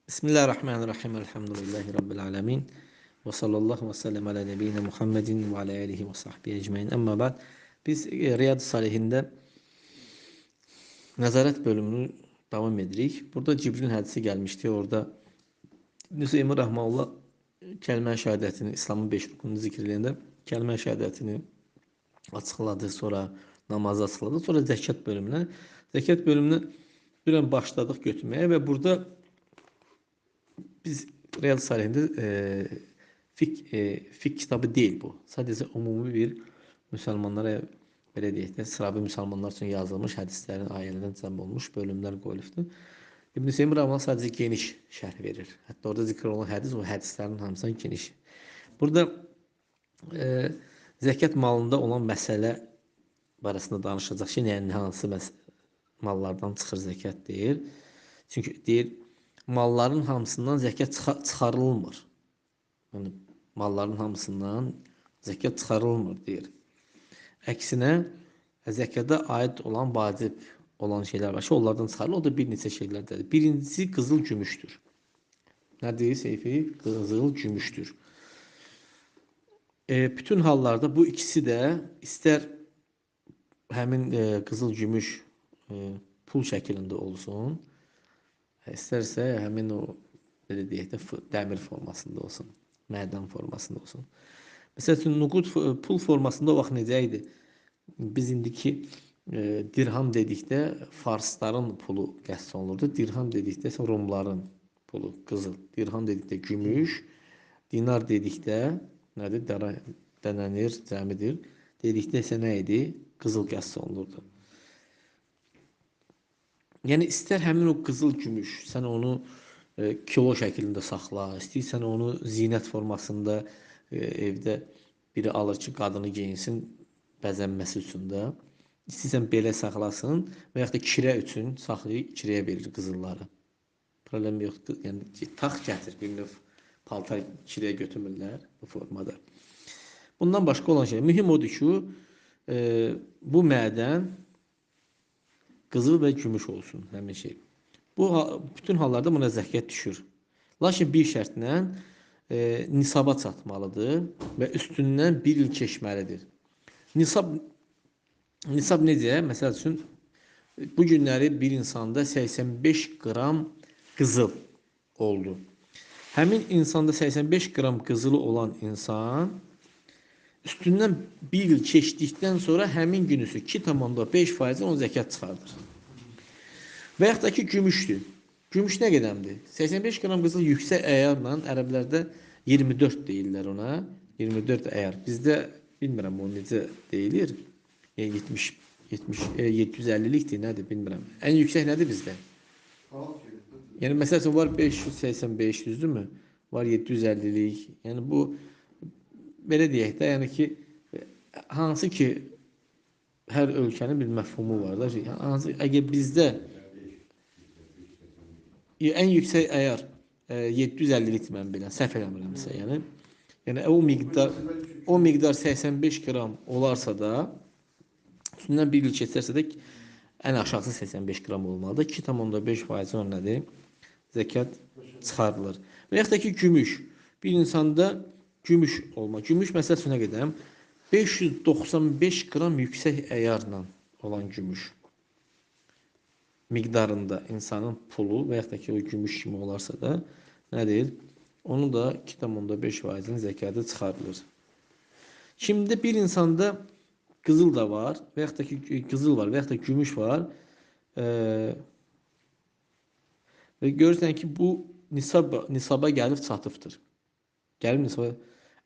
Bismillahirrahmanirrahim. Elhamdülillahi Rabbil alemin. Və sallallahu və səlləm alə nəbiyyina Muhammedin və alə alihi və sahbihi ecmain. Əmmə bəd, biz Riyad-ı Salihində nəzarət bölümünü davam edirik. Burada Cibril hədisi gəlmişdi. Orada İbn-i Rəhmanullah kəlmə şəhadətini, İslamın 5 rukununu zikr edəndə kəlmə şəhadətini açıqladı, sonra namazı açıqladı, sonra zəkat bölümünə. Zəkat bölümünə bir an başladıq götürməyə və burada biz Riyad-ı Salihində fik kitabı deyil bu. Sadəcə ümumi bir müsəlmanlara, belə deyək də, sıravi müsəlmanlar üçün yazılmış hədislərin, ayələrdən cəm olmuş bölümlər qoyulubdur. İbn-i Rəhmanullah sadəcə geniş şərh verir. Hətta orada zikr olunan hədis, o hədislərin hamısından geniş. Burada zəkat malında olan məsələ barəsində danışacaq ki, yəni hansı mallardan çıxır zəkat deyir. Çünki deyir, malların hamısından zəkat çıxarılmır. Yəni, malların hamısından zəkat çıxarılmır, deyir. Əksinə, zəkata aid olan, vacib olan şeylər var ki, onlardan çıxarılır. O da bir neçə şeylərdədir. Birincisi, qızıl gümüşdür. Nə deyir Seyfi? Qızıl gümüşdür. Bütün hallarda bu ikisi də istər həmin qızıl gümüş pul şəklində olsun, İstərsə həmin o, belə deyək də, dəmir formasında olsun, mədən formasında olsun. Məsəl üçün, nuqud pul formasında o vaxt necə idi? Biz indiki dirham dedikdə farsların pulu qəsd olunurdu. Dirham dedikdə Rumların pulu, qızıl. Dirham dedikdə gümüş, dinar dedikdə nədir? Dənənir, cəmidir. Dedikdə isə nə idi? Qızıl qəsd olunurdu. Yəni, istər həmin o qızıl gümüş, sən onu kilo şəklində saxla, istəyirsən onu zinət formasında evdə biri alır ki, qadını geyinsin, bəzənməsi üçün də, istəyirsən belə saxlasın və yaxud da kirə üçün saxlayıb kirəyə verir qızılları. Problem yoxdur, yəni tax gətir, bir növ paltar kirəyə götürmürlər bu formada. Bundan başqa olan şey, mühüm odur ki, bu mədən qızıl və gümüş olsun, həmin şey. Bu, bütün hallarda buna zəkat düşür. Lakin bir şərtlə nisaba çatmalıdır və üstündən bir il keçməlidir. Nisab necə? Məsəl üçün, bu günləri bir insanda 85 qram qızıl oldu. Həmin insanda 85 qram qızılı olan insan üstündən bir il keçdikdən sonra həmin günüsü 2,5% onun zəkat çıxardır. Və yaxud da ki, gümüşdür. Gümüş nə qədəmdir? 85 qram qızıl yüksək əyarla, ərəblərdə 24 deyirlər ona. 24 əyar. Bizdə, bilmirəm, o necə deyilir? 750-likdir, nədir, bilmirəm. Ən yüksək nədir bizdə? Yəni, məsəl üçün, var 585, düzdürmü? Var 750-lik. Yəni, bu, belə deyək də, yəni ki, hansı ki, hər ölkənin bir məfhumu var da, əgər bizdə ən yüksək əyar 750-lik mən bilən, səhv eləmirəmsə, yəni o miqdar 85 qram olarsa da, üstündən bir il keçərsə də ən aşağısı 85 qram olmalıdır. 2,5% o nədir? Zəkat çıxarılır. Və yaxud da ki, gümüş. Bir insanda gümüş olma. Gümüş məsəl üçün nə qədəm? 595 qram yüksək əyarla olan gümüş miqdarında insanın pulu və yaxud da ki, o gümüş kimi olarsa da nədir? Onu da 2,5%-in zəkatı çıxarılır. Kimdə bir insanda qızıl da var və yaxud da ki, qızıl var və yaxud da gümüş var və görürsən ki, bu nisaba gəlib çatıbdır. Gəlib nisaba.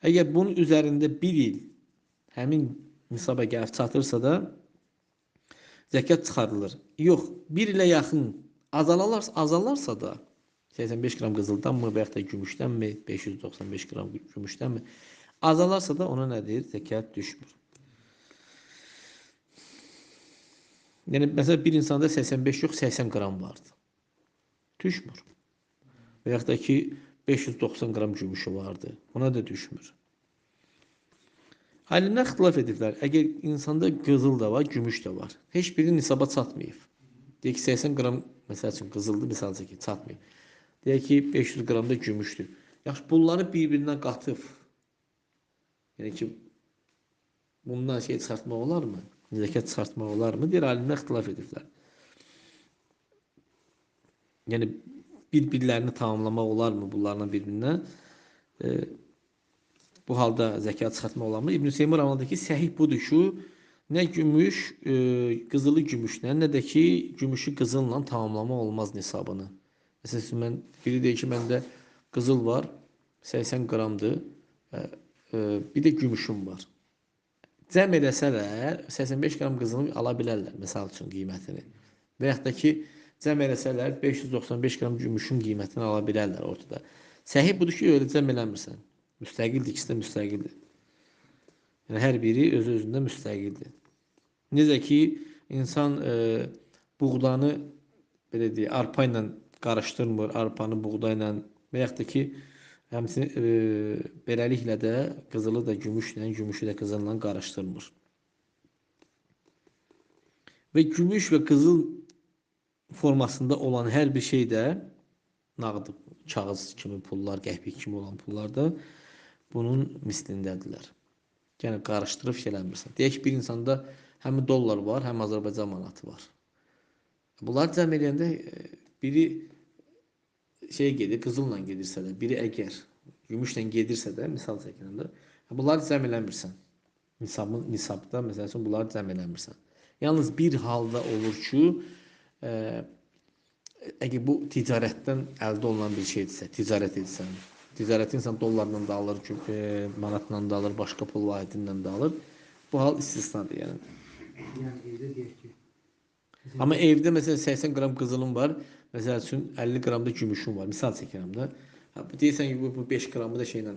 Əgər bunun üzərində bir il həmin nisaba gəlib çatırsa da zəkat çıxarılır. Yox, bir ilə yaxın azalarsa da 85 qram qızıldanmı və yaxud da gümüşdənmi, 595 qram gümüşdənmi azalarsa da ona nədir? Zəkat düşmür. Yəni, məsələn, bir insanda 85 yox, 80 qram vardı. Düşmür. Və yaxud da ki, 590 qram gümüşü vardı. Ona da düşmür. Alimlər ixtilaf edirlər. Əgər insanda qızıl da var, gümüş də var. Heç biri nisaba çatmayıb. Deyək ki, 80 qram, məsəl üçün, qızıldır, misal ki, çatmayıb. Deyək ki, 500 qram da gümüşdür. Yaxşı, bunları bir-birindən qatıb, yəni ki, bundan şey çıxartmaq olarmı? Zəkat çıxartmaq olarmı? Deyir, alimlər ixtilaf edirlər. Yəni, bir-birlərini tamamlamaq olarmı bunlarla bir-birindən? Bu halda zəkat çıxartmaq olarmı? İbn Seymur anladı ki, səhih budur ki, nə gümüş, qızılı gümüşlə, nə də ki, gümüşü qızılla tamamlamaq olmaz nisabını. Məsələn, biri deyir ki, məndə qızıl var, 80 qramdır, bir də gümüşüm var. Cəm eləsələr, 85 qram qızılını ala bilərlər, məsəl üçün qiymətini. Və yaxud da ki, cəm eləsələr, 595 qram gümüşün qiymətini ala bilərlər ortada. Səhih budur ki, öyle cəm eləmirsən. Müstəqildir, ikisi də müstəqildir. Yəni, hər biri öz-özündə müstəqildir. Necə ki, insan buğdanı, belə deyək, arpa ilə qarışdırmır, arpanı buğda ilə və yaxud da ki, həmçinin beləliklə də qızılı da gümüşlə, gümüşü də qızılla qarışdırmır. Və gümüş və qızıl formasında olan hər bir şey də nağd, kağız kimi pullar, qəhvik kimi olan pullar da bunun mislindədirlər. Yəni, qarışdırıb şey eləmirsən. Deyək ki, bir insanda həm dollar var, həm Azərbaycan manatı var. Bunlar cəm eləyəndə biri şey gedir, qızılla gedirsə də, biri əgər gümüşlə gedirsə də, misal çəkiləndə, bunları cəm eləmirsən. Nisabda, məsəl üçün, bunları cəm eləmirsən. Yalnız bir halda olur ki, əgər bu ticarətdən əldə olunan bir şeydirsə, ticarət etsən, ticarəti insan dollarla da alır, manatla da alır, başqa pul vahidindən də alır. Bu hal istisnadır, yəni. Yəni evdə deyək ki, Amma evdə məsələn 80 qram qızılım var, məsəl üçün 50 qram da gümüşüm var. Misal çəkirəm də. Deyirsən ki, bu 5 qramı da şeylə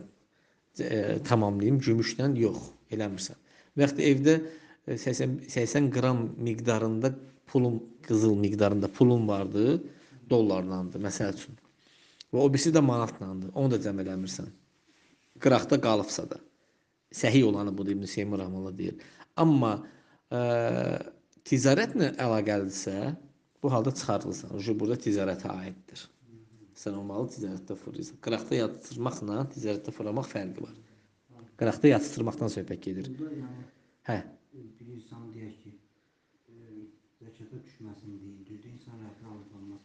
tamamlayayım, gümüşlə yox, eləmirsən. Və yaxud da evdə 80 qram miqdarında pulum, qızıl miqdarında pulum vardı, dollarlandı, məsəl üçün. Və o birisi də manatlandı, onu da cəm eləmirsən. Qıraqda qalıbsa da. Səhih olanı budur, İbn Seymur Rahmanullah deyir. Amma ticarətlə əlaqəlidirsə, bu halda çıxarılırsan. Burada ticarətə aiddir. Sən o malı ticarətdə fırlayırsan. Qıraqda yatıtırmaqla ticarətdə fırlamaq fərqi var. Qıraqda yatıtırmaqdan söhbət gedir. burada yəni Hə. bir insan deyək ki, zəkata düşməsini deyir, düzdür, insan rəflə alıb almaz.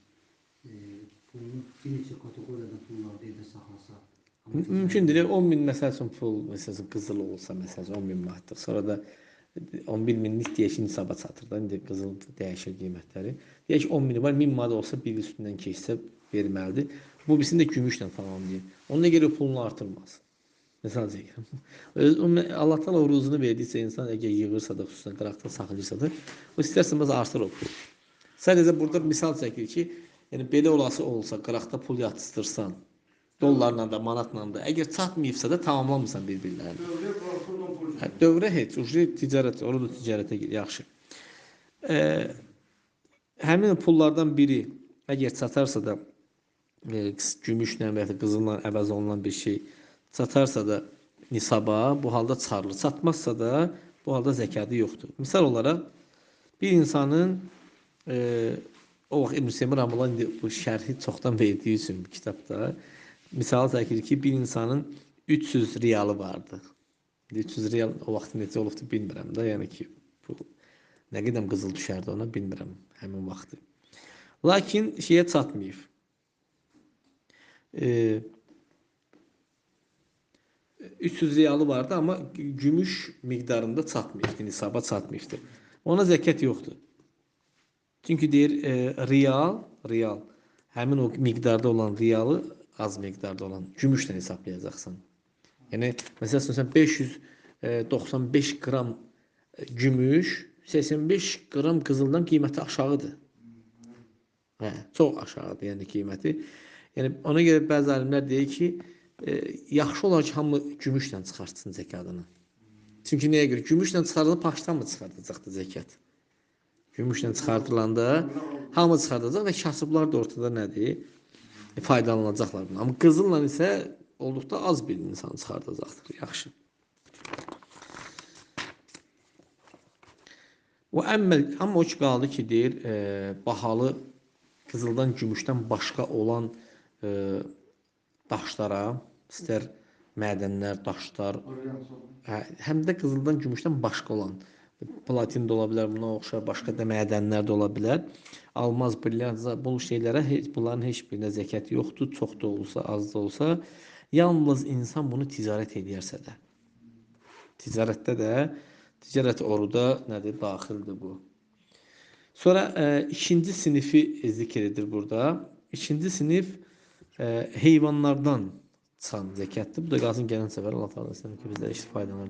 Pulunu bir neçə kateqoriyada pullarda evdə saxlasa. Mümkündür. 10 min məsəl üçün pul, məsəl üçün qızıl olsa, məsəl üçün 10 min manatdır. Sonra da 11 minlik deyək ki, nisaba çatır da, indi qızıl dəyişir qiymətləri. Deyək ki, 10 mini var, 1000 manat olsa bir üstündən keçsə verməlidir. Bu birisini də gümüşlə tamamlayır. Ona görə pulunu artırmaz. Məsəl çəkirəm. Allah təala ruzunu verdiysə insan əgər yığırsa da, xüsusən qıraqda saxlayırsa da, o istərsəməz artır o pul. Sadəcə burada misal çəkir ki, yəni belə olası olsa, qıraqda pul yatırsan, dollarla da, manatla da, əgər çatmayıbsa da tamamlamırsan bir-birlərini. Dövrə qalxırla pul. Dövrə heç, ticarət, orada ticarətə gedir, yaxşı. Həmin pullardan biri əgər çatarsa da, gümüşlə və ya qızılla əvəz olunan bir şey çatarsa da nisaba, bu halda çıxarılır. Çatmazsa da, bu halda zəkatı yoxdur. Misal olaraq, bir insanın o vaxt İbn Seymur Rahmanullah indi bu şərhi çoxdan verdiyi üçün bu kitabda misal çəkir ki, bir insanın 300 riyalı vardı. 300 riyal o vaxt necə olubdu bilmirəm də, yəni ki, bu nə qədər qızıl düşərdi ona bilmirəm həmin vaxtı. Lakin şeyə çatmayıb. 300 riyalı vardı, amma gümüş miqdarında çatmayıbdı, nisaba çatmayıbdı. Ona zəkat yoxdur. Çünki deyir, riyal, həmin o miqdarda olan riyalı az miqdarda olan gümüşlə hesablayacaqsan. Yəni, məsələn, sən 595 qram gümüş, 85 qram qızıldan qiyməti aşağıdır. Hə, çox aşağıdır, yəni qiyməti. Yəni, ona görə bəzi alimlər deyir ki, yaxşı olar ki, hamı gümüşlə çıxartsın zəkatını. Çünki nəyə görə? Gümüşlə çıxardılıb Pakistan mı çıxardacaqdı zəkat? Gümüşlə çıxardılanda hamı çıxardacaq və kasıblar da ortada nədir? Faydalanacaqlar bundan. Amma qızılla isə olduqda az bir insan çıxardacaqdır. Yaxşı. Amma o ki qaldı ki, deyir, bahalı qızıldan, gümüşdən başqa olan e, daşlara, istər mədənlər, daşlar, həm də qızıldan, gümüşdən başqa olan platin də ola bilər, buna oxşar başqa da mədənlər də ola bilər. Almaz, brilliant, bu şeylərə bunların heç birinə zəkat yoxdur, çox da olsa, az da olsa. Yalnız insan bunu ticarət edərsə də. Ticarətdə də, ticarət oruda nədir? Daxildir bu. Sonra ikinci sinifi zikr edir burada. İkinci sinif heyvanlardan çıxan zəkatdır. Bu da qalsın gələn səfər Allah təala ki bizlərə istifadələr